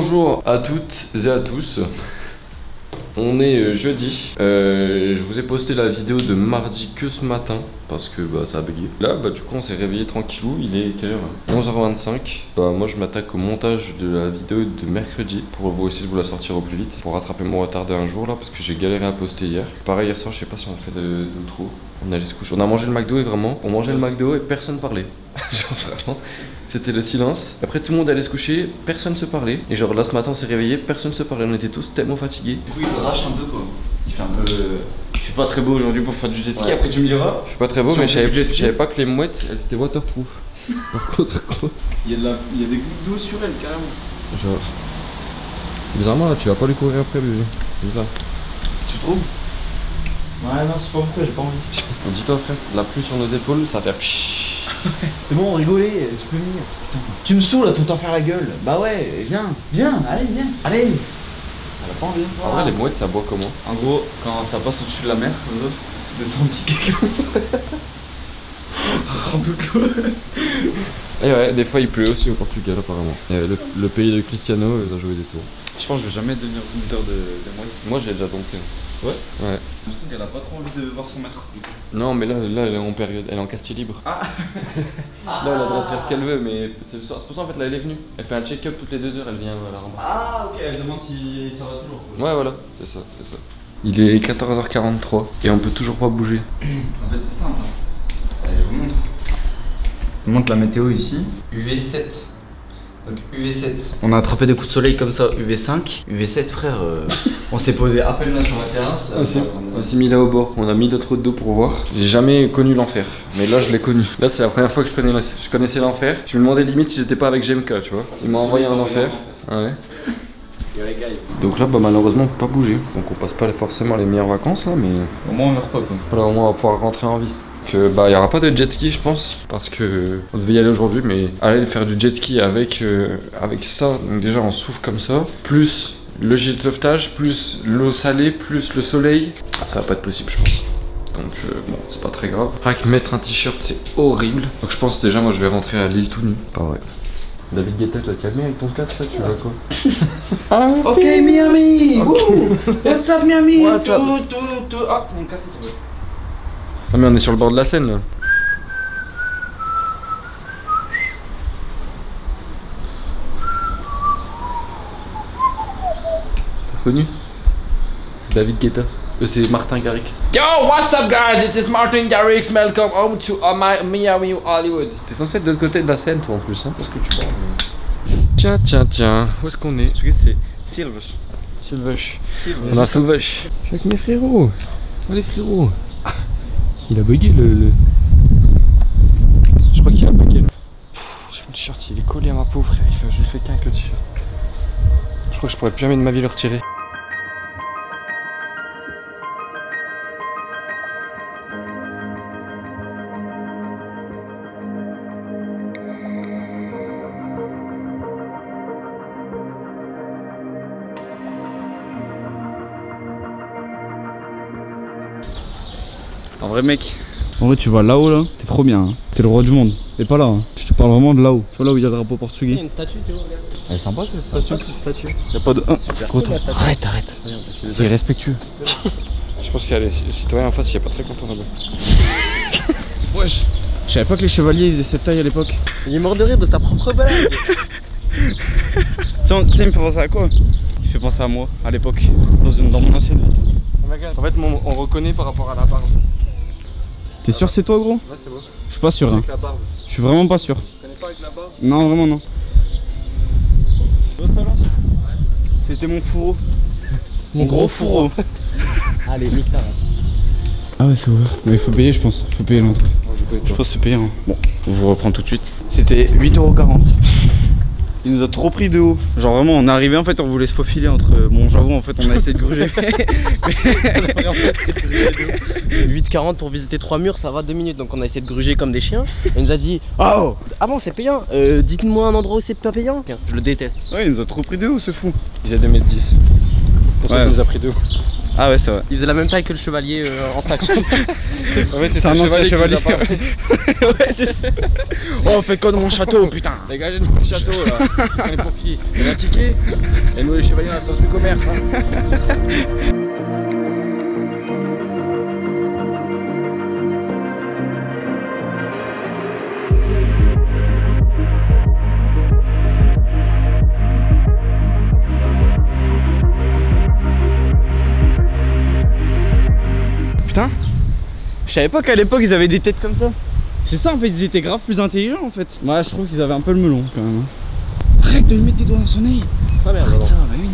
Bonjour à toutes et à tous. On est jeudi. Je vous ai posté la vidéo de mardi que ce matin parce que ça a bugué. Là, du coup, on s'est réveillé tranquillou. Il est quelle heure? 11h25. Moi, je m'attaque au montage de la vidéo de mercredi pour vous essayer de vous la sortir au plus vite pour rattraper mon retard d'un jour là parce que j'ai galéré à poster hier. Pareil, hier soir, je sais pas si on fait de trop. On allait se coucher. On a mangé le McDo et vraiment, on mangeait le McDo et personne parlait. Genre vraiment. C'était le silence. Après tout le monde allait se coucher, personne se parlait. Et genre là ce matin on s'est réveillé, personne se parlait. On était tous tellement fatigués. Du coup il drache un peu quoi. Il fait un peu... Il fait pas très beau aujourd'hui pour faire du jet ski. Ouais. Après tu me diras. Je suis pas très beau si mais je savais pas que les mouettes elles étaient waterproof. Par contre quoi. Il y a des gouttes d'eau sur elles carrément. Genre... Bizarrement là tu vas pas lui courir après bébé. C'est ça. Tu trouves? Ouais non c'est pas pourquoi j'ai pas envie. Dis-toi frère, la pluie sur nos épaules ça va faire... C'est bon, on rigolait, tu peux venir. Putain, tu me saoule là, tout le temps faire la gueule. Bah ouais, viens, allez, viens, allez. Elle a pas envie. En vrai, les mouettes ça boit comment? En gros, quand ça passe au-dessus de la mer, comme ça, ça descend piqué comme ça. Ça prend tout le coup. Et ouais, des fois il pleut aussi au Portugal apparemment. Le pays de Cristiano va jouer des tours. Je pense que je vais jamais devenir dompteur de mouettes. Moi j'ai déjà dompté. Ouais. Ouais. Je sens qu'elle a pas trop envie de voir son maître. Non mais là elle est en période, elle est en quartier libre. Ah. Là elle a le droit de faire ce qu'elle veut mais c'est pour ça en fait là elle est venue. Elle fait un check-up toutes les 2 heures, elle vient à la rampe. Ah ok, elle demande si ça va toujours. Ouais voilà, c'est ça. Il est 14h43 et on peut toujours pas bouger. En fait c'est simple. Allez je vous montre. Je vous montre la météo ici. UV7. Donc UV7, on a attrapé des coups de soleil comme ça, UV5, UV7 frère, on s'est posé à peine là sur la terrasse. On s'est mis là au bord, on a mis notre de d'eau pour voir. J'ai jamais connu l'enfer, mais là je l'ai connu. Là c'est la première fois que je connaissais l'enfer. Je me demandais limite si j'étais pas avec GMK, tu vois. Il m'a envoyé un enfer. Ouais. Donc là malheureusement on peut pas bouger. Donc on passe pas forcément les meilleures vacances là, mais... Au moins on meurt pas quoi. Voilà, au moins on va pouvoir rentrer en vie. Il y aura pas de jet ski je pense parce que on devait y aller aujourd'hui mais aller faire du jet ski avec ça, donc déjà on souffle comme ça, plus le gilet de sauvetage, plus l'eau salée, plus le soleil, ça va pas être possible je pense. Donc bon c'est pas très grave. Rien que mettre un t-shirt c'est horrible. Donc je pense déjà moi je vais rentrer à l'île tout nu. Pas vrai. David Guetta, tu vas te calmer avec ton casque là, tu vas quoi? Ah, ok Miami, okay. What's up Miami? Ah mon casque est tombé. Ah mais on est sur le bord de la Seine là. T'as reconnu? C'est David Guetta. C'est Martin Garrix. Yo, what's up guys? It is Martin Garrix. Welcome home to Miami, Hollywood. T'es censé être de l'autre côté de la Seine toi en plus, hein, parce que tu parles. Tiens, où est-ce qu'on est? C'est Silvash. On a Silvash. Je suis avec mes frérots. Allez frérots. Il a bugué le... Je crois qu'il a bugué. J'ai mon t-shirt, il est collé à ma peau frère, je le fais qu'un avec le t-shirt. Je crois que je pourrais plus jamais de ma vie le retirer. En vrai mec, en vrai tu vois là-haut là, t'es trop bien, hein. T'es le roi du monde. T'es pas là, hein. Je te parle vraiment de là-haut. Tu vois là où il y a le drapeau portugais. Il y a une statue Théo, regarde. Elle est sympa cette statue. Y'a pas de... Arrête. C'est irrespectueux. Je pense qu'il y a les citoyens en face, il est pas très content là-bas. Wesh. Je savais pas que les chevaliers ils faisaient cette taille à l'époque. Il est mort de rire de sa propre blague. Tiens, il me fait penser à quoi? Il fait penser à moi, à l'époque, dans mon ancienne vie. En fait on reconnaît par rapport à la barbe. T'es sûr c'est toi gros? Ouais c'est beau. Je suis pas sûr hein. La barbe. Je suis vraiment pas sûr. Tu connais pas avec la barbe? Non vraiment non. C'était mon fourreau. Mon gros fourreau. Allez nique ta race. Ah ouais c'est vrai. Mais il faut payer je pense. Il faut payer l'entrée. Je pense que c'est payant. Bon, je vous reprends tout de suite. C'était 8,40 €. Il nous a trop pris de haut. Genre vraiment on est arrivé en fait on voulait se faufiler entre... Bon j'avoue en fait on a essayé de gruger. 8,40 pour visiter 3 murs ça va 2 minutes donc on a essayé de gruger comme des chiens. Il nous a dit oh ah bon c'est payant, dites-moi un endroit où c'est pas payant. Je le déteste. Ouais il nous a trop pris de haut c'est fou. Il faisait 2,10 m. Pour ça qu'il nous a pris de haut. Ah ouais, c'est vrai. Il faisait la même taille que le chevalier en statue. En fait, c'est un un ancien chevalier. Ouais, c'est ça. Oh, fais quoi dans mon château, putain. Dégagez de mon château là. On est pour qui? On a ticket. Et nous les chevaliers, on a le sens du commerce. Hein. Putain, je savais pas qu'à l'époque ils avaient des têtes comme ça. C'est ça en fait, ils étaient grave plus intelligents en fait. Moi je trouve qu'ils avaient un peu le melon quand même. Arrête de lui mettre tes doigts dans son nez. Ah merde, Arrête ça, bah oui.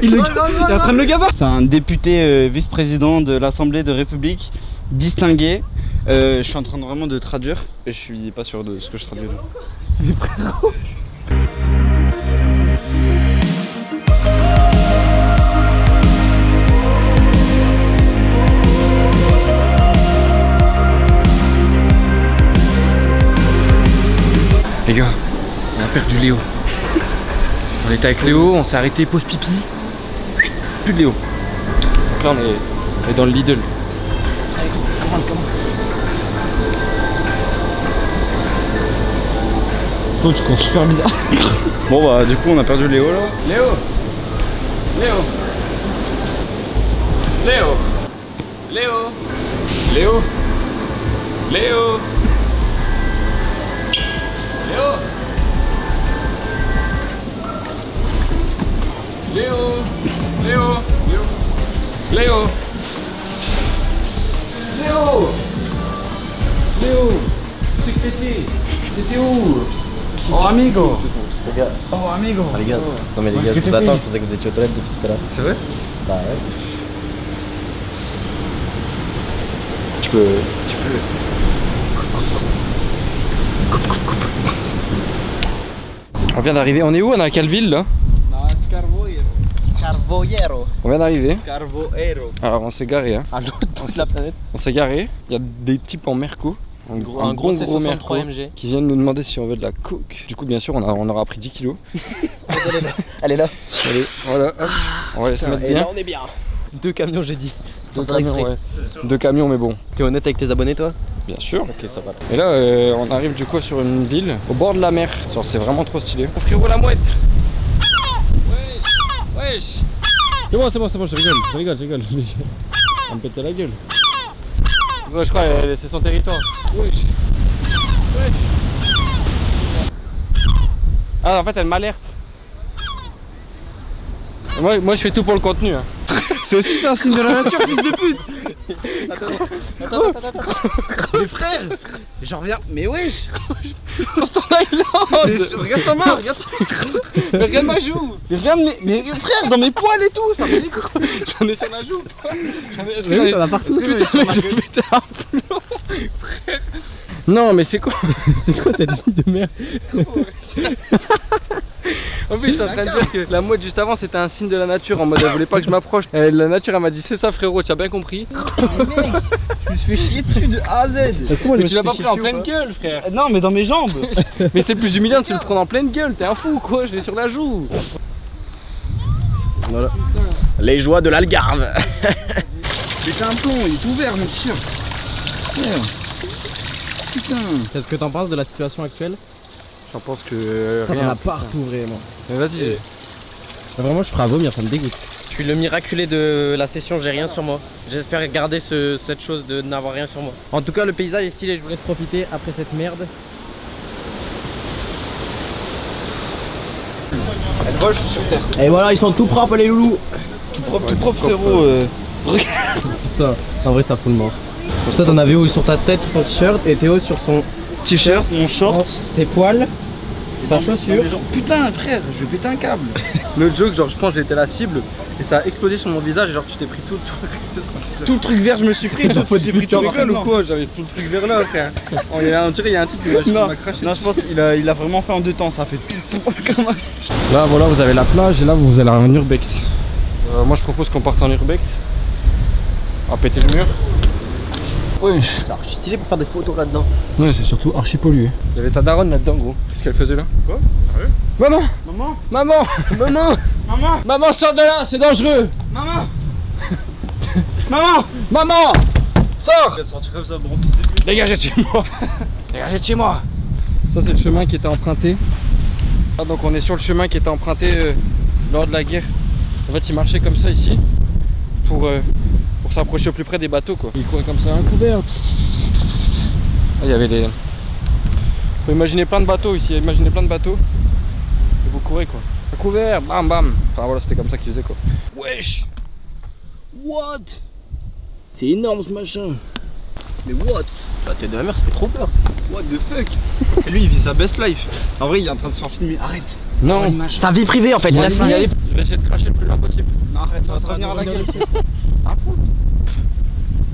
Il est en train de le gaver. C'est un député vice-président de l'Assemblée de République distingué. Je suis en train vraiment de traduire et je suis pas sûr de ce que je traduis. Mais frérot. Les gars, on a perdu Léo. On était avec Léo, on s'est arrêté pause pipi. Plus de Léo. Donc là on est dans le Lidl. Allez, commande. Oh, tu cours super bizarre. Bon bah du coup on a perdu Léo là. Léo. Léo. Léo. C'est que t'étais où? Oh amigo. Les gars. Oh amigo. Ah, les gars. Non mais les gars, je vous attends, je pensais que vous étiez aux toilettes depuis tout à l'heure. C'est vrai? Bah ouais. Tu peux. On vient d'arriver, on est où? On est à quelle ville là? Carvoyero. On vient d'arriver. Carvoero. Alors on s'est garé hein. À l'autre bout de la planète. On s'est garé, il y a des types en Merco. Un gros Merco MG. qui viennent nous demander si on veut de la coke. Du coup bien sûr on aura pris 10 kilos. Elle est là. Allez, voilà, hop. On va se mettre Et bien. là on est bien. 2 camions j'ai dit. 2 camions mais bon. T'es honnête avec tes abonnés toi? Bien sûr. Ok ça va. Et là on arrive du coup sur une ville au bord de la mer. Genre c'est vraiment trop stylé. Mon frérot la mouette. Wesh. C'est bon, je rigole. On me pétait la gueule. Ouais, je crois c'est son territoire. Wesh. Ah en fait elle m'alerte. Moi je fais tout pour le contenu hein. C'est aussi ça un signe de la nature, fils de pute. Attends. Mais frère, j'en reviens. Mais wesh. On se tourne à Island. Regarde ta main, regarde. Mais regarde ma joue. Mais regarde mais frère, dans mes poils et tout, ça me dit quoi. J'en ai sur la joue. Est-ce Mais oui, t'en as partout. que je vais péter un plomb, frère. Non mais c'est quoi? C'est quoi cette vie de merde? En plus, je suis en train de dire que la mouette juste avant c'était un signe de la nature en mode elle voulait pas que je m'approche. La nature elle m'a dit c'est ça frérot, tu as bien compris. Mais mec, je me suis fait chier dessus de A à Z. Mais tu l'as pas pris en pleine gueule frère. Non mais dans mes jambes. Mais c'est plus humiliant de se le prendre en pleine gueule, t'es un fou quoi, je l'ai sur la joue. Voilà. Les joies de l'Algarve. Pété un plomb, il est ouvert mon t-shirt. Putain. Qu'est-ce que t'en penses de la situation actuelle? J'en pense que Rien rien. partout vraiment. Mais vas-y. Vraiment je ferai à vomir, ça me dégoûte. Je suis le miraculé de la session, j'ai rien sur moi. J'espère garder cette chose de n'avoir rien sur moi. En tout cas le paysage est stylé, je vous laisse profiter après cette merde. Elle vole, je suis sur terre. Et voilà, ils sont tout propres les loulous. Tout propre frérot. Regarde. Putain, en vrai ça fout le mort. Toi t'en avais où sur ta tête, sur ton t-shirt, et Théo sur son T-shirt, mon short, ses poils, sa chaussure. Putain frère, je vais péter un câble. Le joke, genre je pense que j'étais la cible et ça a explosé sur mon visage et genre tu t'es pris tout le truc. Tout le truc vert, je me suis pris. Toi, tu t'es pris Tu rigoles ou quoi? J'avais tout le truc vers là frère. On dirait il y a un type qui m'a craché. Non, je pense qu'il a vraiment fait en 2 temps, ça a fait tout comme ça. Là voilà, vous avez la plage et là vous allez en urbex. Moi je propose qu'on parte en urbex. On va péter le mur. Oui. C'est archi stylé pour faire des photos là-dedans. Ouais, c'est surtout archi pollué. Il y avait ta daronne là-dedans, gros. Qu'est-ce qu'elle faisait là? Quoi? Sérieux? Maman! Maman! Maman! Maman! Maman! Maman, sors de là, c'est dangereux! Maman! Maman! Maman! Sors! Tu vas te sortir comme ça, bon fils de pute. Dégagez de chez moi! Dégagez de chez moi! Ça, c'est le chemin qui était emprunté. Ah, donc, on est sur le chemin qui était emprunté lors de la guerre. En fait, il marchait comme ça ici pour s'approcher au plus près des bateaux, quoi. Il courait comme ça, un couvert. Ah, il y avait des. Faut imaginer plein de bateaux ici, imaginez plein de bateaux. Et vous courez, quoi. Un couvert, bam bam. Enfin voilà, c'était comme ça qu'ils faisaient, quoi. Wesh! What? C'est énorme ce machin. Mais what? La tête de la mer, ça fait trop peur. What the fuck? Et lui il vit sa best life. En vrai il est en train de se faire filmer, arrête. Non, Sa vie privée en fait, il a signé. je vais essayer de cracher le plus loin possible. Non arrête, ça va te revenir à la gueule.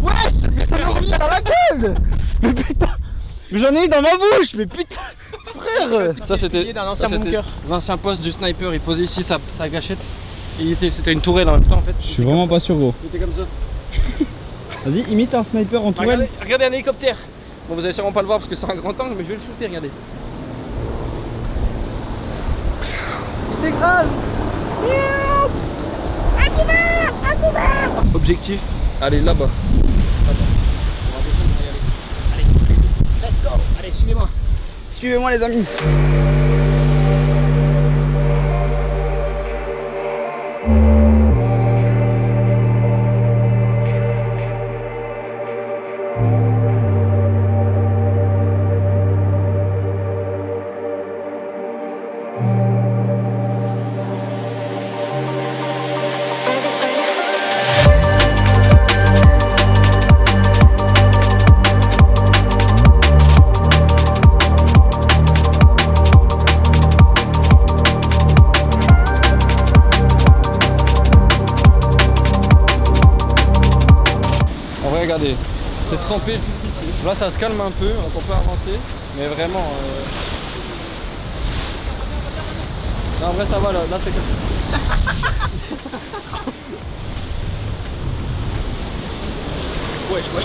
Wesh, mais ça me revient dans la gueule. Mais putain, j'en ai eu dans ma bouche, mais putain, frère. Ça c'était d'un ancien bunker. l'ancien poste du sniper, il posait ici sa gâchette. Et c'était une tourelle en même temps en fait. Je suis vraiment pas sûr gros. Il était comme ça. Vas-y, imite un sniper en tourelle. Regardez un hélicoptère. Bon, vous allez sûrement pas le voir parce que c'est un grand angle, mais je vais le shooter, regardez. Il s'écrase. Un couvert. Objectif, allez là-bas. Attends, on va descendre, on va y aller. Allez, let's go. Allez, suivez-moi. Suivez-moi les amis. Regardez, c'est trempé jusqu'ici. Là ça se calme un peu, donc on peut avancer, mais vraiment... Non, en vrai ça va, là c'est comme ça. Ouais, go.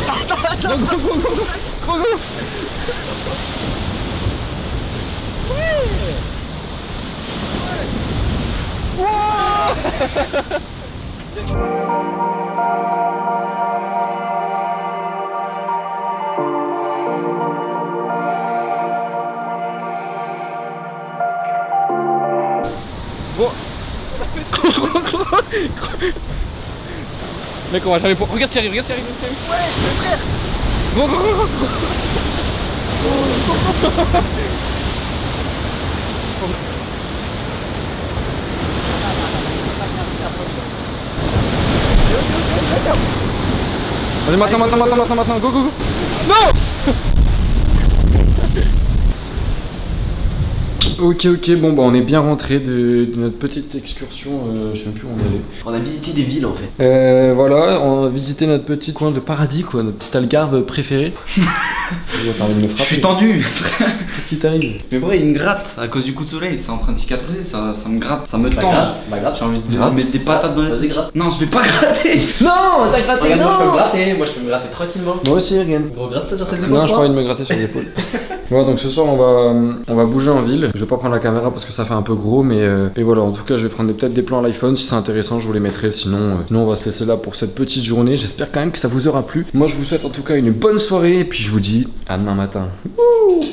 Bon. Mec, on va jamais pour. Regarde ce qui arrive, Ouais, frère. Go. Vas-y, maintenant, go. Non. Ok, bon bah on est bien rentré de notre petite excursion, je sais même plus où on allait. On a visité des villes en fait. Voilà, on a visité notre petit coin de paradis quoi, notre petite Algarve préférée. Je suis tendu. Qu'est-ce qui t'arrive? Mais bro il me gratte à cause du coup de soleil, c'est en train de cicatriser, ça me gratte, ça me tend. J'ai envie de mettre des patates dans les trucs. Gratte. Non je vais pas gratter. Non t'as gratté. Regarde, Moi je peux me gratter tranquillement. Moi aussi regarde. Regrette ça sur tes épaules. Non, j'ai pas envie de me gratter sur les épaules. Voilà, donc ce soir on va bouger en ville. Je vais pas prendre la caméra parce que ça fait un peu gros, mais voilà, en tout cas je vais prendre peut-être des plans à l'iPhone. Si c'est intéressant je vous les mettrai, sinon on va se laisser là pour cette petite journée. J'espère quand même que ça vous aura plu. Moi je vous souhaite en tout cas une bonne soirée et puis je vous dis à demain matin. Wouh.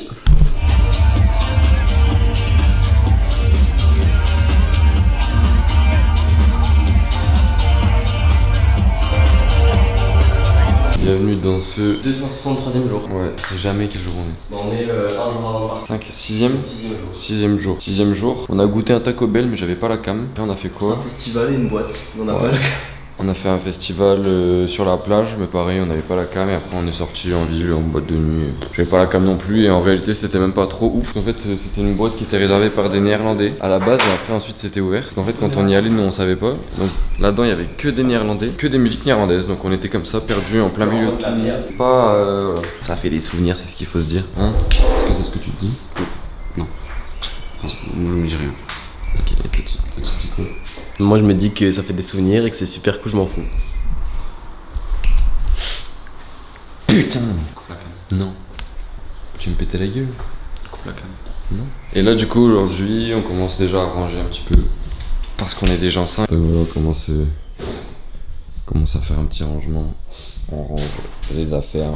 Bienvenue dans ce 263e jour. Ouais, c'est jamais quel jour on est. Bon, on est un jour avant de partir. 6ème jour. On a goûté un Taco Bell mais j'avais pas la cam. Et on a fait quoi? Un festival et une boîte. On a pas la cam. On a fait un festival sur la plage, mais pareil, on n'avait pas la cam. Et après, on est sorti en ville, en boîte de nuit. J'avais pas la cam non plus. Et en réalité, c'était même pas trop ouf. En fait, c'était une boîte qui était réservée par des Néerlandais à la base. Et après, ensuite, c'était ouvert. En fait, quand on y allait, nous, on savait pas. Donc là-dedans, il y avait que des Néerlandais, que des musiques néerlandaises. Donc on était comme ça, perdus en plein milieu de tout. Pas. Voilà. Ça fait des souvenirs, c'est ce qu'il faut se dire. Hein? Est-ce que c'est ce que tu te dis? Non. Je me dis rien. Ok, et toi, tu dis quoi? Moi je me dis que ça fait des souvenirs et que c'est super cool, je m'en fous. Putain. Coupe la canne. Non. Tu me pétais la gueule. Coupe la canne. Non. Et là du coup aujourd'hui on commence déjà à ranger un petit peu. Parce qu'on est déjà enceinte. Donc voilà, on commence à faire un petit rangement. On range les affaires.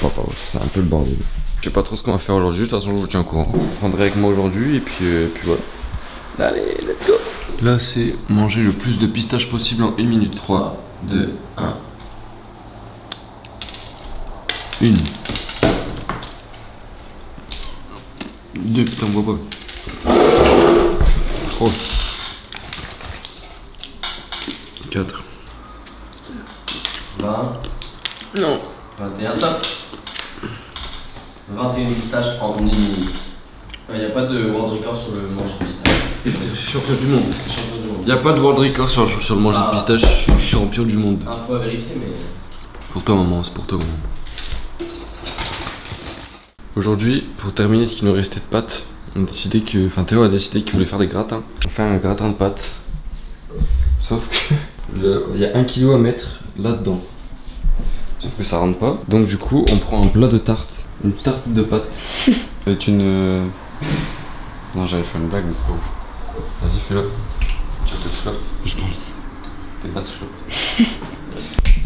Papa, c'est un peu le bordel. Je sais pas trop ce qu'on va faire aujourd'hui, de toute façon je vous tiens au courant. Je prendrai avec moi aujourd'hui et puis voilà. Allez, let's go. Là c'est manger le plus de pistaches possible en 1 minute. 3, 2, 1. 1. 2, putain, on voit pas. 3. 4. 20. Non. 21, stop. 21 pistaches en 1 minute. Il n'y a pas de world record sur le manche de pistache. Je suis champion du monde. Champion du monde. Il n'y a pas de world record sur le manche de pistache, je suis champion du monde. Info à vérifier, mais. Pour toi maman, c'est pour toi maman. Aujourd'hui, pour terminer ce qui nous restait de pâtes, on a décidé que. Enfin Théo a décidé qu'il voulait faire des gratins. On fait un gratin de pâtes. Sauf que il y a 1 kg à mettre là-dedans. Sauf que ça rentre pas. Donc du coup on prend un plat de tarte. Une tarte de pâtes. C'est une... Non, j'avais fait une blague mais c'est pas ouf. Vas-y fais-le. Tu vas te flop. Je pense. T'es pas de flop.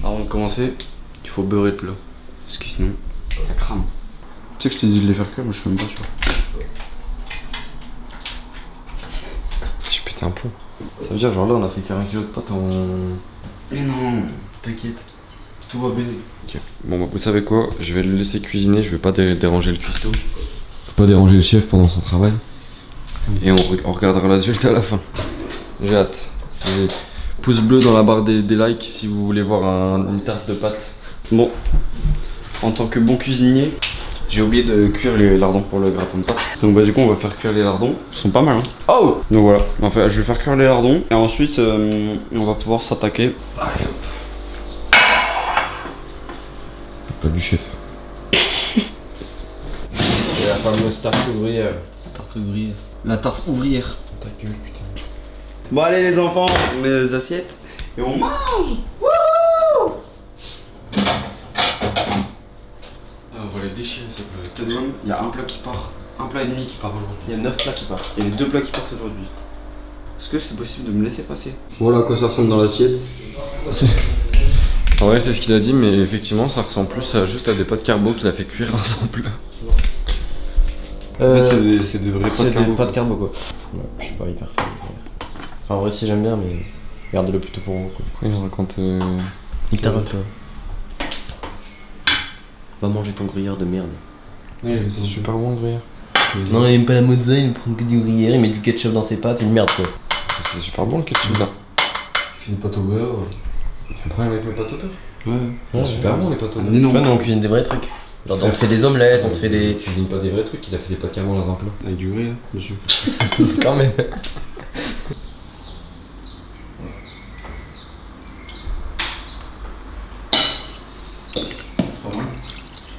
Avant de commencer, il faut beurrer le plat. Parce que sinon, ça crame. Tu sais que je t'ai dit de les faire cuire, mais je suis même pas sûr. J'ai pété un plomb. Ça veut dire genre là on a fait 40 kg de pâtes en... Mais non, t'inquiète. Tout va bien. Ok. Bon bah vous savez quoi, je vais le laisser cuisiner, je vais pas déranger le cuistot. Faut pas déranger le chef pendant son travail. Et on regardera la suite à la fin. J'ai hâte. Pouce bleu dans la barre des likes si vous voulez voir une tarte de pâtes. Bon, en tant que bon cuisinier, j'ai oublié de cuire les lardons pour le gratin de pâtes. Donc bah du coup on va faire cuire les lardons. Ils sont pas mal hein. Oh. Donc voilà, enfin, je vais faire cuire les lardons. Et ensuite on va pouvoir s'attaquer. Allez hop. Pas du chef. C'est la fameuse tarte ouvrière. Tarte ouvrière. La tarte ouvrière. Ta gueule putain. Bon allez les enfants, on met les assiettes et on mange. Wouh. On va les déchirer ces plats. Il y a un plat qui part, un plat et demi qui part aujourd'hui. Il y a 9 plats qui partent. Et les 2 plats qui partent aujourd'hui. Est-ce que c'est possible de me laisser passer? Voilà à quoi ça ressemble dans l'assiette. Ouais c'est ce qu'il a dit mais effectivement ça ressemble plus juste à des pâtes carbo qu'il a fait cuire dans son plat. En fait c'est des vraies pâtes carbo. Pas de carbo quoi. Ouais, je suis pas hyper fan. Enfin en vrai si j'aime bien mais gardez-le plutôt pour vous quoi. Pourquoi il nous raconte Nique ta race toi. Va manger ton gruyère de merde. Oui c'est super bon le gruyère. Non il aime pas la mozza, il prend que du gruyère, il met du ketchup dans ses pâtes, une merde quoi. C'est super bon le ketchup là. Il fait des pâtes au beurre. Après avec mes pâtes au beurre. Ouais. C'est super bon les pâtes au beurre. Mais non. Ouais, nous on cuisine des vrais trucs. Genre on te fait des omelettes, on te fait des... Il cuisine pas des vrais trucs, il a fait des pâtes carbo dans un plat. Avec du gruyère, monsieur. Quand même.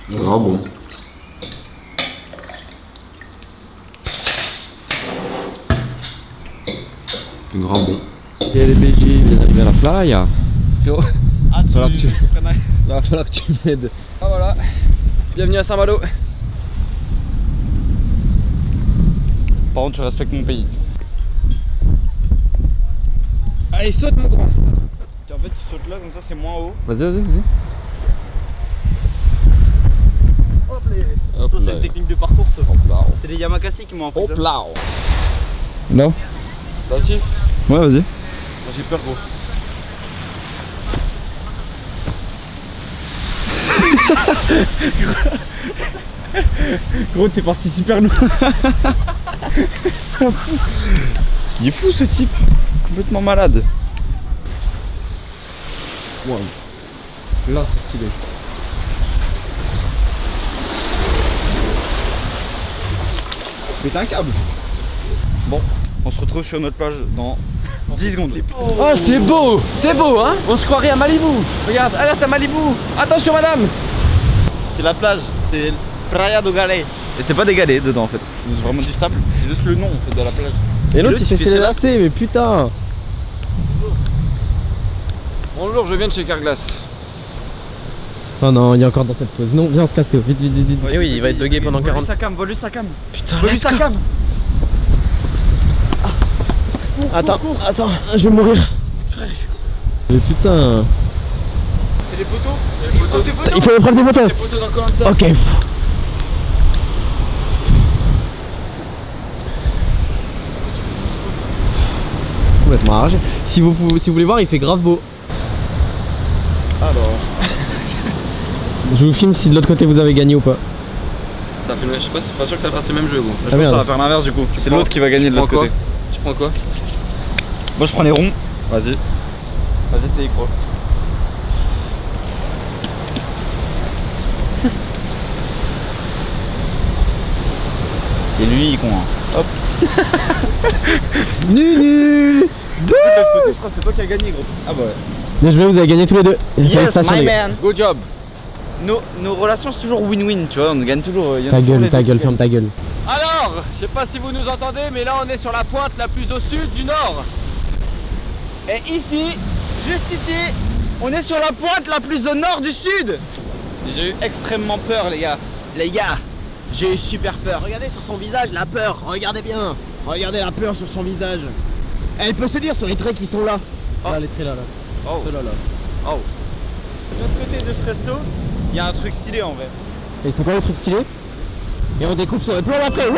C'est grave bon. C'est grave bon. Il y a les BG, ils viennent arriver à la playa. Frérot, va falloir que tu m'aides. Ah voilà, bienvenue à Saint-Malo. Par contre, tu respectes mon pays. Allez, saute mon grand. En fait, tu sautes là, comme ça c'est moins haut. Vas-y, vas-y, vas-y. Hop Hop ça, c'est là. une technique de parcours, ça. Hop là. C'est les Yamakasi qui m'ont appris ça. Hop là. Là. Vas-y. Ouais, vas-y. J'ai peur, gros. Gros, t'es parti super loin. Il est fou ce type. Complètement malade. Wow. Là, c'est stylé. Mais t'as un câble. Bon, on se retrouve sur notre plage dans 10 secondes. Oh, c'est beau, hein. On se croirait à Malibu. Regarde, alerte à Malibu. Attention, madame. C'est la plage, c'est Praia do Galé. Et c'est pas des galets dedans en fait, c'est vraiment du sable, c'est juste le nom en fait de la plage. Et l'autre, il tu s'est fais fait les ça. lacets, mais putain. Bonjour, je viens de chez Carglass. Oh non, il est encore dans cette pause. Non, viens on se casse Théo, vite. Oui, oui, il va être bugué pendant 40 secondes. Vole sa cam. Putain, Vole sa cam. Attends, je vais mourir. Mais putain. C'est les poteaux. C'est les poteaux. Des poteaux. Il faut prendre des motos. les poteaux dans Koh-Lanta. Ok. Complètement arrangé. Si vous voulez voir, il fait grave beau. Alors. Je vous filme si de l'autre côté vous avez gagné ou pas. Ça fait, je sais pas, c'est pas sûr que ça fasse le même jeu, gros. Je pense que ça va faire l'inverse du coup. C'est l'autre qui va gagner de l'autre côté. Tu prends quoi? Moi je prends les ronds. Vas-y. Vas-y, t'es quoi? Et lui il est con hein. Hop. Nul. De l'autre côté je crois que c'est toi qui as gagné gros. Ah bah ouais. Bien joué, vous avez gagné tous les deux. Yes my man. Good job. Nos relations c'est toujours win-win tu vois, on gagne toujours. Ta gueule, ferme ta gueule. Alors, je sais pas si vous nous entendez, mais là on est sur la pointe la plus au sud du nord. Et ici, juste ici, on est sur la pointe la plus au nord du sud. J'ai eu extrêmement peur les gars. Les gars, j'ai eu super peur. Regardez sur son visage la peur, regardez bien. Regardez la peur sur son visage. Elle peut se lire sur les traits qui sont là. Là, les traits là. Oh. Ceux-là, là. Oh. De l'autre côté de ce resto, il y a un truc stylé en vrai. Et c'est quoi le truc stylé? Et on découpe sur le plan après. Wouh!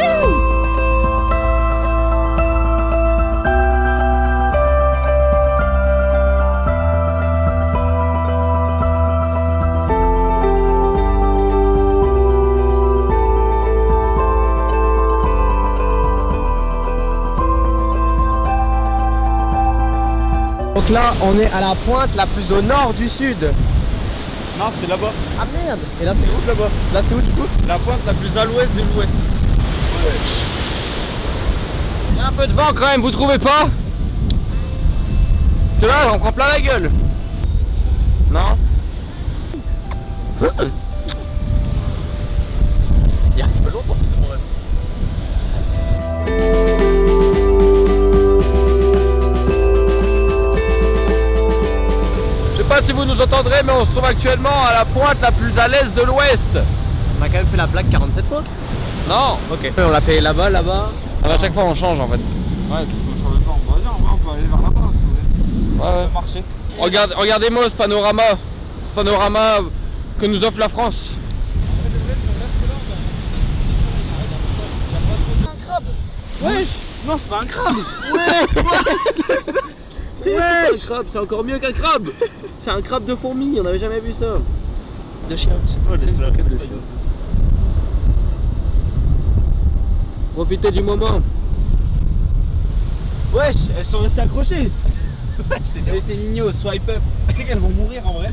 Donc là, on est à la pointe la plus au nord du sud. Non, c'était là-bas. Ah merde! Et là, c'est où? Là-bas. Là, c'est où du coup? La pointe la plus à l'ouest de l'ouest. Il y a un peu de vent quand même, vous trouvez pas? Parce que là, on prend plein la gueule. Non? Il y a un peu longtemps, c'est mon rêve. Je sais pas si vous nous entendrez, mais on se trouve actuellement à la pointe la plus à l'est de l'ouest. On a quand même fait la blague 47 fois. Non? Ok. On l'a fait là-bas, là-bas. À chaque fois on change en fait. Ouais, c'est parce qu'on change de plan. Vas-y, en vrai, on peut aller vers là-bas. Ouais. Marcher. Regardez-moi ce panorama que nous offre la France. Ouais. Non, c'est pas un crabe. Ouais, un crabe, c'est encore mieux qu'un crabe. C'est un crabe de fourmi, on n'avait jamais vu ça. De chien, c'est une croquette de chien. Profitez du moment. Wesh, elles sont restées accrochées. C'est Nino, swipe up. Tu sais qu'elles vont mourir en vrai.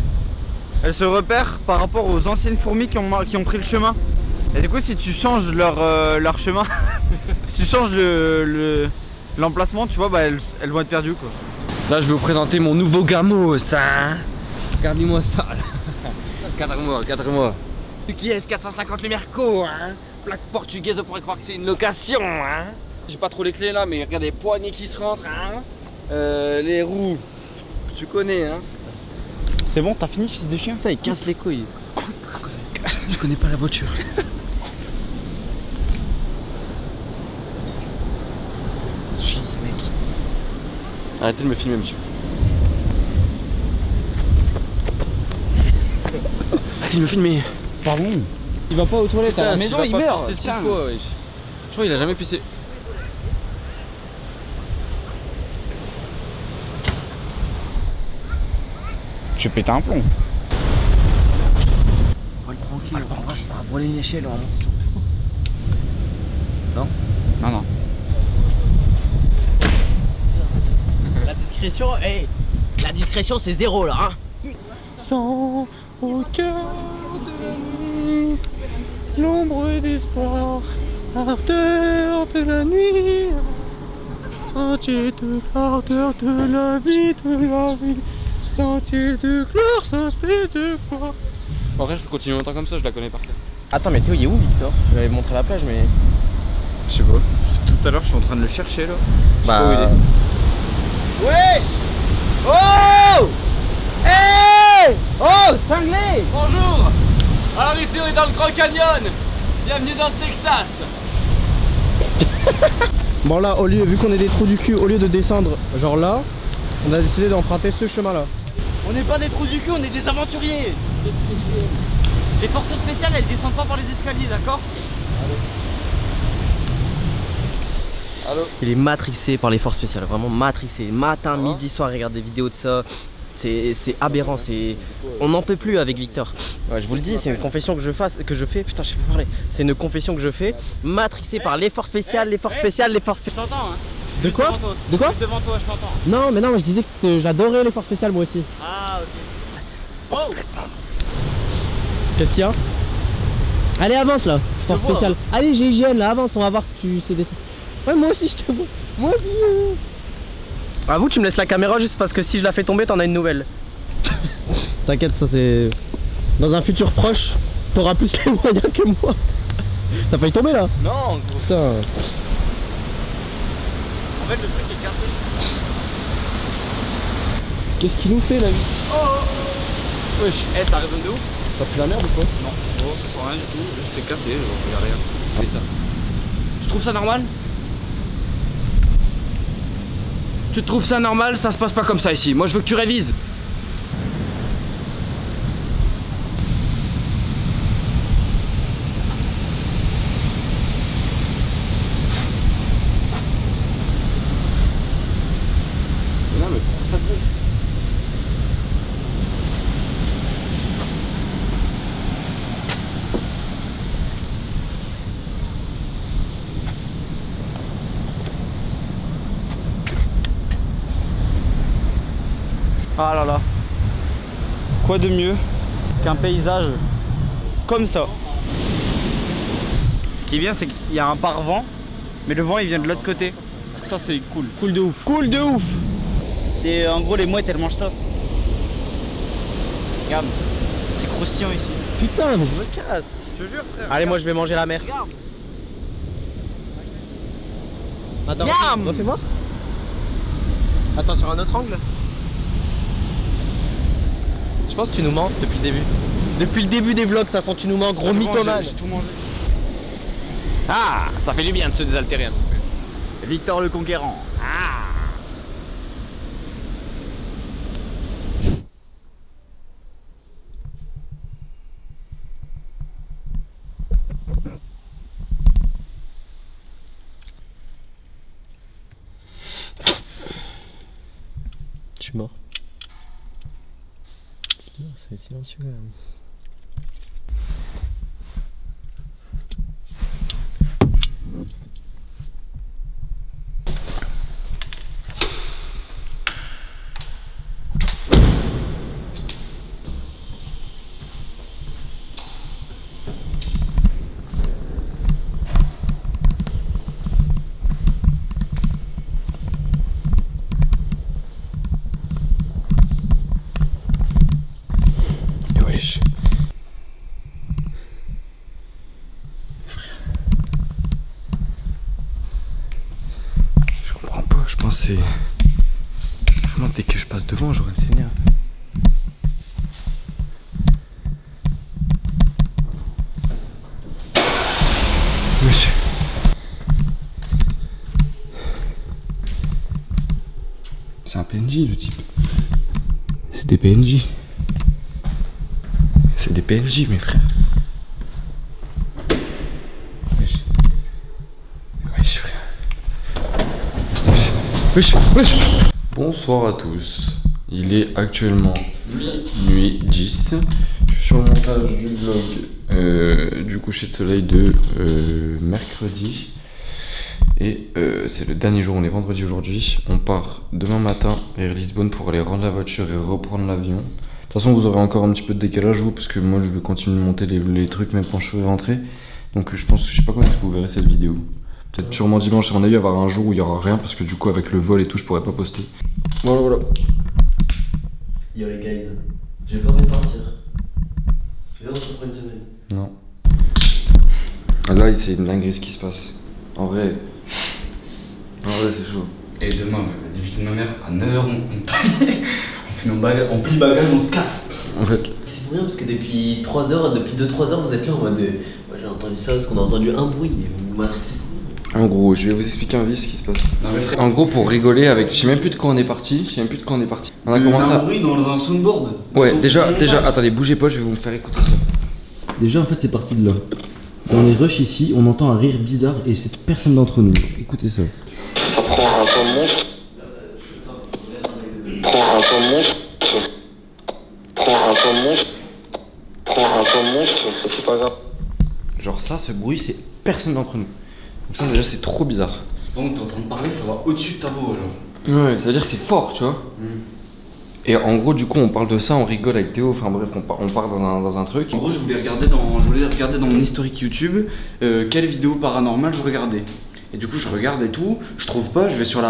Elles se repèrent par rapport aux anciennes fourmis qui ont pris le chemin. Et du coup, si tu changes leur chemin, si tu changes l'emplacement, tu vois, bah elles vont être perdues quoi. Là je vais vous présenter mon nouveau gamo, ça. Regardez-moi ça là. 4 mois. Qui est 450 le Merco, hein. Plaque portugaise, on pourrait croire que c'est une location, hein. J'ai pas trop les clés là, mais regarde les poignées qui se rentrent, hein. Les roues, tu connais, hein. C'est bon, t'as fini, fils de chien? Putain, il casse les couilles. Je connais pas la voiture. Chien ce mec. Arrêtez de me filmer, monsieur. Arrêtez de me filmer. Pardon. Il va pas aux toilettes à la maison, il meurt. C'est 6 fois, wesh. Je crois qu'il a jamais pissé. Je vais péter un plomb. On va le prendre tranquille, on va pas voler une échelle, on va monter sur le toit. Non? Non, non. La discrétion, hey, la discrétion c'est 0 là, hein. Sans au cœur de la nuit, l'ombre d'espoir, ardeur de la nuit, sentier de l'ardeur de la vie, sentier de gloire, sentier de gloire. En vrai, je peux continuer longtemps comme ça, je la connais par cœur. Attends, mais Théo, il est où Victor? Je vais aller montrer la plage, mais. Je sais pas. Tout à l'heure, je suis en train de le chercher là. Bah. Je sais pas où il est. Wesh! Oh! Hey! Oh, cinglé! Bonjour! Alors ici on est dans le Grand Canyon. Bienvenue dans le Texas. Bon là, au lieu, vu qu'on est des trous du cul, au lieu de descendre genre là, on a décidé d'emprunter ce chemin là. On n'est pas des trous du cul, on est des aventuriers. Les forces spéciales, elles descendent pas par les escaliers, d'accord? Allô. Il est matrixé par les forces spéciales, vraiment matrixé. Matin, midi, soir, regarde des vidéos de ça. C'est aberrant, on n'en peut plus avec Victor. Ouais, je vous le dis, c'est une confession que je fais, putain je sais pas parler. C'est une confession que je fais, matrixé par les forces spéciales, les forces spéciales, les forces spéciales. Je t'entends hein. De quoi? De quoi? Devant toi, je t'entends. Non mais non, je disais que j'adorais les forces spéciales moi aussi. Ah ok. Oh. Qu'est-ce qu'il y a? Allez avance là, force spéciale. Allez j'ai hygiène là, avance, on va voir si tu sais descendre. Ouais moi aussi je te vois. Moi aussi. Avoue, tu me laisses la caméra juste parce que si je la fais tomber, t'en as une nouvelle. T'inquiète, ça c'est... Dans un futur proche, t'auras plus les moyens que moi. T'as failli tomber là? Non, gros. Putain. En fait, le truc est cassé. Qu'est-ce qu'il nous fait la vis? Oh. Wesh. Eh, ça résonne de ouf. Ça pue la merde ou quoi? Non, gros, ça sent rien du tout. Juste c'est cassé, genre, y'a rien. Allez ça. Tu trouves ça normal? Tu trouves ça normal? Ça se passe pas comme ça ici. Moi je veux que tu révises. Non mais pourquoi ça te fait? Ah là là. Quoi de mieux qu'un paysage comme ça? Ce qui est bien, c'est qu'il y a un pare-vent, mais le vent il vient de l'autre côté. Ça c'est cool. Cool de ouf. Cool de ouf. C'est en gros les mouettes elles mangent ça. Regarde, c'est croustillant ici. Putain mais je me casse. Je te jure frère. Allez moi je vais manger la mer. Regarde. Attends, refais voir. Attends sur un autre angle. Je pense que tu nous mens depuis le début. Depuis le début des vlogs, de toute façon tu nous mens, gros mythomage. J'ai tout mangé. Ah, ça fait du bien de se désaltérer un petit peu. Victor le Conquérant. Ah. Je suis mort. C'est bien, c'est silencieux quand même. C'est vraiment dès que je passe devant, j'aurais le Seigneur. Wesh. C'est un PNJ le type. C'est des PNJ. C'est des PNJ mes frères. Wesh. Wesh frère. Wesh, wesh. Bonsoir à tous, il est actuellement minuit 10. Je suis sur le montage du vlog du coucher de soleil de mercredi. Et c'est le dernier jour, on est vendredi aujourd'hui. On part demain matin vers Lisbonne pour aller rendre la voiture et reprendre l'avion. De toute façon vous aurez encore un petit peu de décalage vous, parce que moi je vais continuer de monter les trucs même quand je serai rentré. Donc je pense, je sais pas quand est-ce que vous verrez cette vidéo. Peut-être sûrement dimanche, à mon avis, avoir un jour où il y aura rien parce que du coup, avec le vol et tout, je pourrais pas poster. Voilà, voilà. Yo les guys, j'ai pas envie de partir. Viens, on se reprend une semaine. Non. Là, c'est une dinguerie ce qui se passe. En vrai c'est chaud. Et demain, les vies de ma mère, à 9h, on plie bagage, on se casse. En fait, C'est fou rire parce que depuis 3 heures, depuis 2-3 heures, vous êtes là en mode moi j'ai entendu ça parce qu'on a entendu un bruit et vous matrixez. En gros, je vais vous expliquer un vif ce qui se passe. En gros, pour rigoler avec, je sais même plus de quoi on est parti. On a commencé un bruit dans un soundboard. Ouais, déjà, attendez, bougez pas, je vais vous faire écouter ça. Déjà en fait c'est parti de là. Dans les rushs ici, on entend un rire bizarre et c'est personne d'entre nous. Écoutez ça. Ça prend un temps monstre. Prends un temps monstre. C'est pas grave. Genre ça, ce bruit, c'est personne d'entre nous. Donc ça déjà c'est trop bizarre. Pendant que t'es en train de parler, ça va au-dessus de ta voix genre. Ouais, ça veut dire que c'est fort, tu vois. Et en gros, du coup, on parle de ça, on rigole avec Théo, enfin bref, on part dans un truc. En gros, je voulais regarder dans mon historique YouTube quelle vidéo paranormale je regardais. Et du coup, je regarde et tout, je trouve pas, je vais sur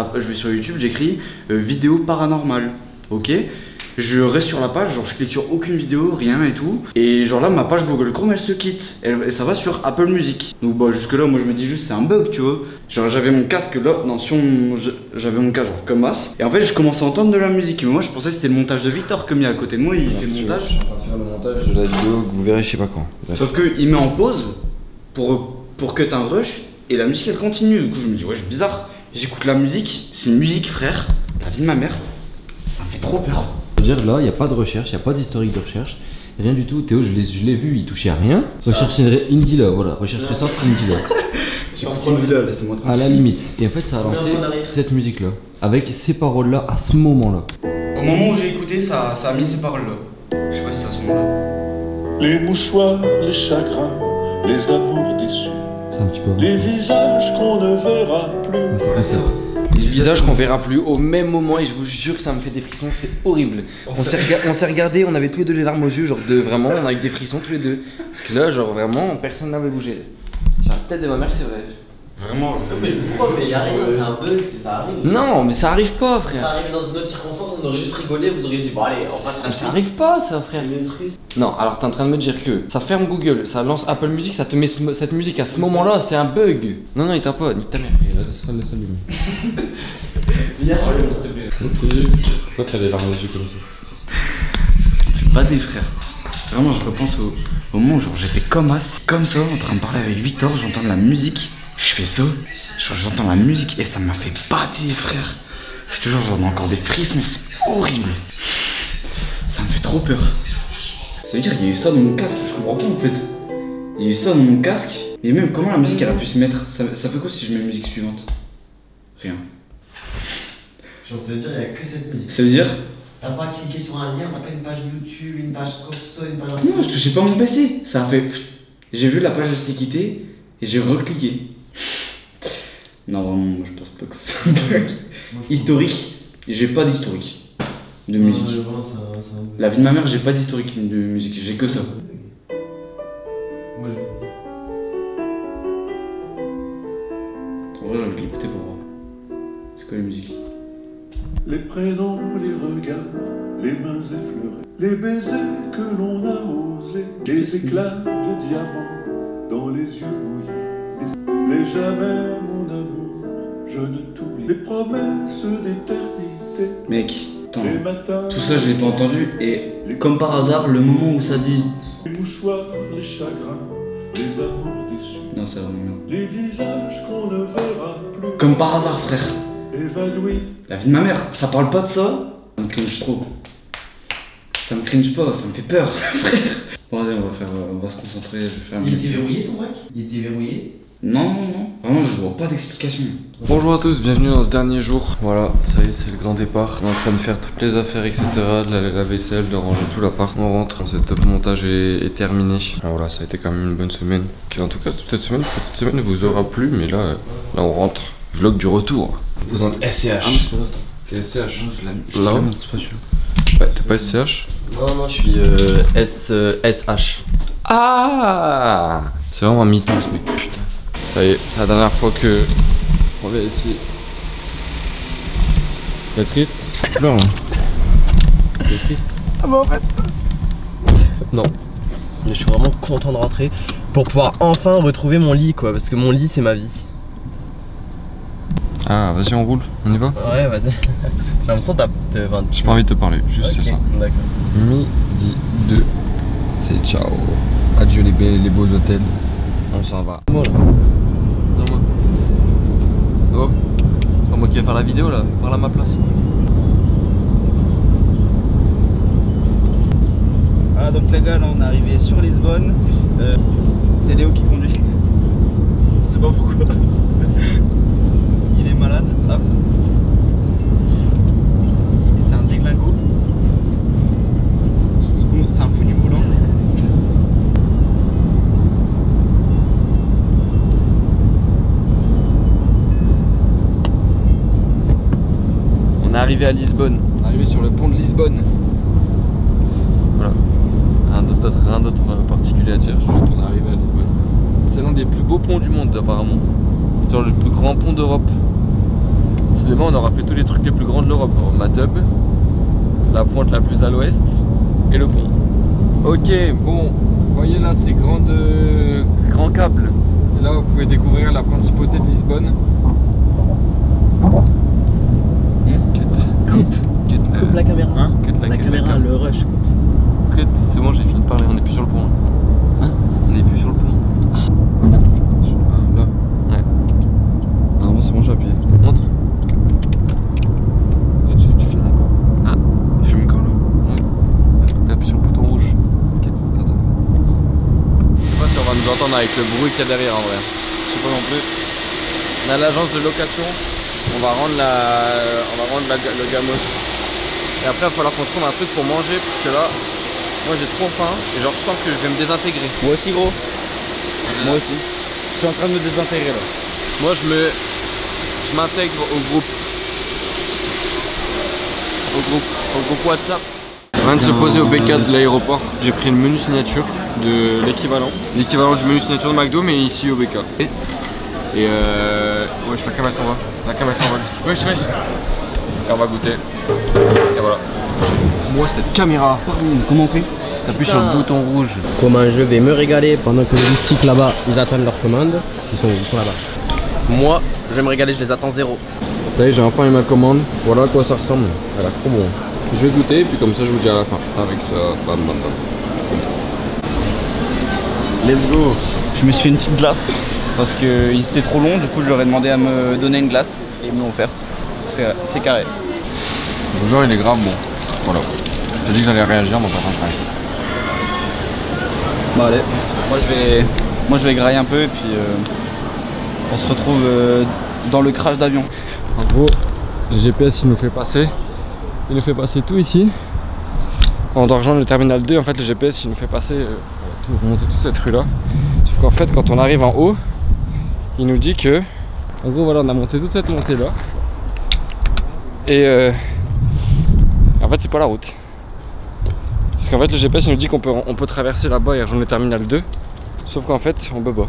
YouTube, j'écris vidéo paranormale. Ok, je reste sur la page, genre je clique sur aucune vidéo, rien et tout. Et genre là, ma page Google Chrome elle se quitte. Et ça va sur Apple Music. Donc bah jusque là, moi je me dis juste c'est un bug, tu vois. Genre j'avais mon casque là, non, j'avais mon casque genre comme as. Et en fait, je commençais à entendre de la musique. Mais moi je pensais que c'était le montage de Victor, comme il est à côté de moi, il fait le montage. Je suis en train de faire le montage de la vidéo que vous verrez je sais pas quand. Sauf qu'il met en pause pour cut un rush et la musique elle continue. Du coup, je me dis ouais, c'est bizarre. J'écoute la musique, c'est une musique frère, la vie de ma mère. Ça me fait trop peur. Dire là, il n'y a pas de recherche, il n'y a pas d'historique de recherche, rien du tout. Théo, je l'ai vu, il touchait à rien. Recherche Indie là, voilà, recherche récente Indie là. Laissez-moi À la limite. Et en fait, ça a lancé cette musique là, avec ces paroles là à ce moment là. Au moment où j'ai écouté, ça a mis ces paroles là. Je sais pas si c'est à ce moment là. Les mouchoirs, les chagrins, les amours déçus, C'est un petit peu. les visages qu'on ne verra plus. C'est pas ça. Les visages qu'on verra plus au même moment et je vous jure que ça me fait des frissons, c'est horrible. On s'est regardé, on avait tous les deux les larmes aux yeux, genre vraiment, on a eu des frissons tous les deux. Parce que là, genre vraiment, personne n'avait bougé. Sur la tête de ma mère, c'est vrai. Vraiment, Mais il y a rien, c'est un bug, ça arrive. Non, mais ça arrive pas, Ça frère. arrive dans une autre circonstance, on aurait juste rigolé, vous auriez dit bon allez, on passe. Ça arrive pas, ça, frère. Non, alors t'es en train de me dire que ça ferme Google, ça lance Apple Music, ça te met cette musique à ce moment-là, c'est un bug. Non, il t'a pas, nique ta mère. Laisse allumer. Pourquoi t'as des larmes aux yeux comme ça? ça me fait pas des frères. Vraiment, je repense au moment où genre, j'étais comme ça, en train de parler avec Victor, j'entends de la musique, je fais ça, genre, j'entends la musique et ça m'a fait bader, frère. Je te jure, j'en ai encore des frissons, c'est horrible. Ça me fait trop peur. Ça veut dire qu'il y a eu ça dans mon casque, je comprends pas en fait. Il y a eu ça dans mon casque, et même comment la musique elle a pu se mettre. Ça fait quoi si je mets musique suivante? Rien. Genre, ça veut dire qu'il n'y a que cette musique. Ça veut dire? T'as pas cliqué sur un lien, t'as pas une page YouTube, une page comme ça, une page. Non, je touchais pas mon PC. Ça a fait. J'ai vu la page elle s'est quittée et j'ai recliqué. Non, vraiment, moi je pense pas que c'est un bug. Historique, j'ai pas d'historique de musique. La vie de ma mère, j'ai pas d'historique de musique, j'ai que ça. Moi En vrai, j'ai envie de l'écouter pour voir. C'est quoi la musique? Les prénoms, les regards, les mains effleurées, les baisers que l'on a osés, les éclats de diamants dans les yeux mouillés, les jamais mon amour, je ne t'oublie, les promesses d'éternité, Mec, attends, les matins, tout ça je l'ai pas entendu et comme par hasard, le moment où ça dit. les mouchoirs, les chagrins, les amours déçus, Non, c'est vraiment bien. les visages qu'on ne verra plus, Comme par hasard, frère. évanouis. La vie de ma mère, ça parle pas de ça? Ça me cringe trop. Ça me cringe pas, ça me fait peur, frère. Bon, vas-y, on va se concentrer. Je vais faire Il était verrouillé ton mec? Il était verrouillé? Non. Vraiment, je vois pas d'explication. Bonjour à tous, bienvenue dans ce dernier jour. Voilà, ça y est, c'est le grand départ. On est en train de faire toutes les affaires, etc. De la vaisselle, de ranger tout l'appart. On rentre, le montage est terminé. Alors voilà, ça a été quand même une bonne semaine. En tout cas, cette semaine vous aura plu, mais là on rentre. Vlog du retour. Je vous présente SCH. T'es SCH? Là, C'est pas sûr. t'es pas SCH? Non, je suis SH. Ah, c'est vraiment un mytho ce mec, putain. Ça y est, c'est la dernière fois que on va essayer. T'es triste? Pleure. T'es triste? Ah bah en fait. Non. Je suis vraiment content de rentrer pour pouvoir enfin retrouver mon lit quoi, parce que mon lit c'est ma vie. Ah, vas-y, on roule, on y va? Ouais, vas-y. J'ai l'impression que J'ai pas envie de te parler, juste Ok, c'est ça. D'accord. Midi 2. c'est ciao. Adieu les beaux hôtels. On s'en va. Moi là. Non, moi. Oh, c'est pas moi qui vais faire la vidéo là. Parle à ma place. Voilà, donc les gars, là on est arrivé sur Lisbonne. C'est Léo qui conduit. Je sais pas pourquoi. Il est malade. Hop. Et c'est un déglingo. C'est un fou du volant. On est arrivé à Lisbonne. On est arrivé sur le pont de Lisbonne. Voilà. Rien d'autre particulier à dire, juste on est arrivé à Lisbonne. C'est l'un des plus beaux ponts du monde apparemment. Genre le plus grand pont d'Europe. Décidément on aura fait tous les trucs les plus grands de l'Europe. Matub, la pointe la plus à l'ouest et le pont. Ok, bon, vous voyez là ces grands câbles. Et là vous pouvez découvrir la principauté de Lisbonne. Coupe la caméra. Hein? La caméra, le rush. Cut, c'est bon, j'ai fini de parler, on est plus sur le pont. Hein? On est plus sur le pont. Là. Ouais. Normalement c'est bon, j'ai appuyé. Montre. Là, tu filmes encore. Ah, Il fume quand là? ouais. Il faut que tu appuies sur le bouton rouge. Ok, attends. Je sais pas si on va nous entendre avec le bruit qu'il y a derrière en vrai. Je sais pas non plus. On a l'agence de location. On va rendre le gamos. Et après il va falloir qu'on trouve un truc pour manger parce que là, moi j'ai trop faim et genre je sens que je vais me désintégrer. Moi aussi gros. Moi aussi. Je suis en train de me désintégrer là. Moi je m'intègre au groupe WhatsApp. On vient de se poser au BK de l'aéroport. J'ai pris le menu signature de l'équivalent du menu signature de McDo mais ici au BK. Et wesh, la cam elle s'en va. La cam elle s'envole. Wesh. Et on va goûter. Et voilà. Moi cette caméra. Comment on fait? T'appuies sur le bouton rouge. Comment je vais me régaler pendant que les loustiques là-bas, ils attendent leur commande. Ils sont là-bas. Moi, je vais me régaler, je les attends zéro. Ça y est, j'ai enfin eu ma commande. Voilà à quoi ça ressemble. Elle a trop bon. Je vais goûter et puis comme ça je vous dis à la fin. Avec ça, bam. Let's go. Je me suis fait une petite glace parce qu'ils étaient trop longs, du coup je leur ai demandé à me donner une glace et ils me l'ont offerte. C'est carré. Je vous jure, il est grave bon. Voilà. J'ai dit que j'allais réagir, donc enfin je réagis. Bon allez, moi je vais grailler un peu et puis on se retrouve dans le crash d'avion. En gros, le GPS il nous fait passer tout ici. On doit rejoindre le terminal 2, en fait le GPS il nous fait passer, remonter toute cette rue là. Sauf qu'en fait quand on arrive en haut, il nous dit que, en gros voilà, on a monté toute cette montée là. Et en fait c'est pas la route. Parce qu'en fait le GPS il nous dit qu'on peut traverser là-bas et rejoindre le terminal 2. Sauf qu'en fait on peut pas.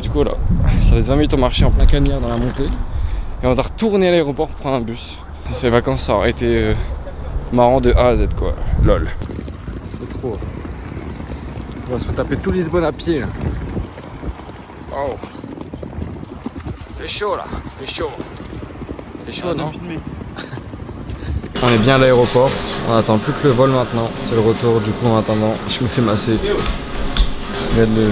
Du coup voilà, ça fait 20 minutes au marché en plein cagnard dans la montée. Et on doit retourner à l'aéroport pour prendre un bus. Ces vacances ça aurait été marrant de A à Z quoi, lol. C'est trop. On va se retaper tout Lisbonne à pied là. Oh. Fait chaud là, fait chaud. Fait chaud non? On est bien à l'aéroport, on attend plus que le vol maintenant. C'est le retour du coup en attendant. Je me fais masser. Regarde le...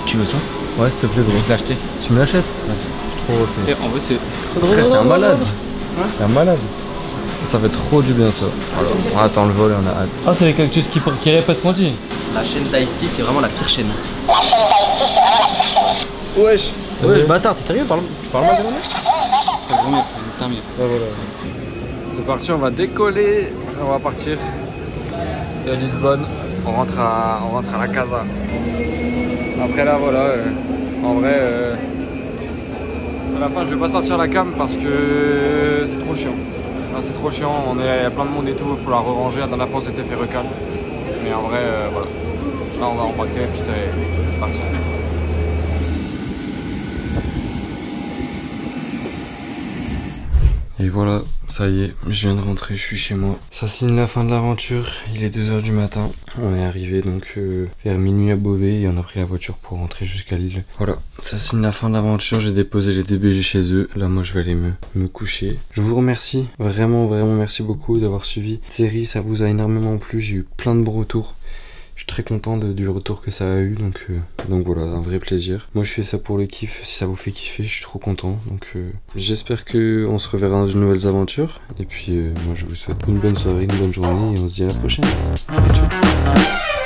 Tu veux ça? Ouais s'il te plaît gros. Je vais te l'acheter. Tu me l'achètes? Merci. Trop refait. En vrai c'est... Frère t'es un malade. T'es un malade. Ça fait trop du bien ça. Voilà. On attend le vol et on a hâte. Ah c'est les cactus qui répètent ce qu'on dit. La chaîne d'Ice-T c'est vraiment la pire chaîne. Wesh. Wesh bâtard, t'es sérieux? Tu parles mal de grand-mère? Ta grand-mère, ta mère. Ouais, voilà. C'est parti, on va décoller. On va partir de Lisbonne. On rentre à la casa. Après là voilà, en vrai c'est la fin, je vais pas sortir la cam parce que c'est trop chiant. Enfin, c'est trop chiant, il y a plein de monde et tout, il faut la re-ranger. La dernière fois on s'était fait recal. Mais en vrai voilà. Là on va embarquer et puis c'est parti. Et voilà, Ça y est, je viens de rentrer, je suis chez moi. Ça signe la fin de l'aventure, il est 2 h du matin. On est arrivé donc vers minuit à Beauvais et on a pris la voiture pour rentrer jusqu'à Lille. Voilà, ça signe la fin de l'aventure, j'ai déposé les DBG chez eux. Là moi je vais aller me coucher. Je vous remercie, vraiment merci beaucoup d'avoir suivi cette série, ça vous a énormément plu, j'ai eu plein de bons retours. Je suis très content du retour que ça a eu, donc voilà, un vrai plaisir. Moi je fais ça pour le kiff, si ça vous fait kiffer, je suis trop content. Donc j'espère qu'on se reverra dans de nouvelles aventures. Et puis moi je vous souhaite une bonne soirée, une bonne journée et on se dit à la prochaine. Ciao.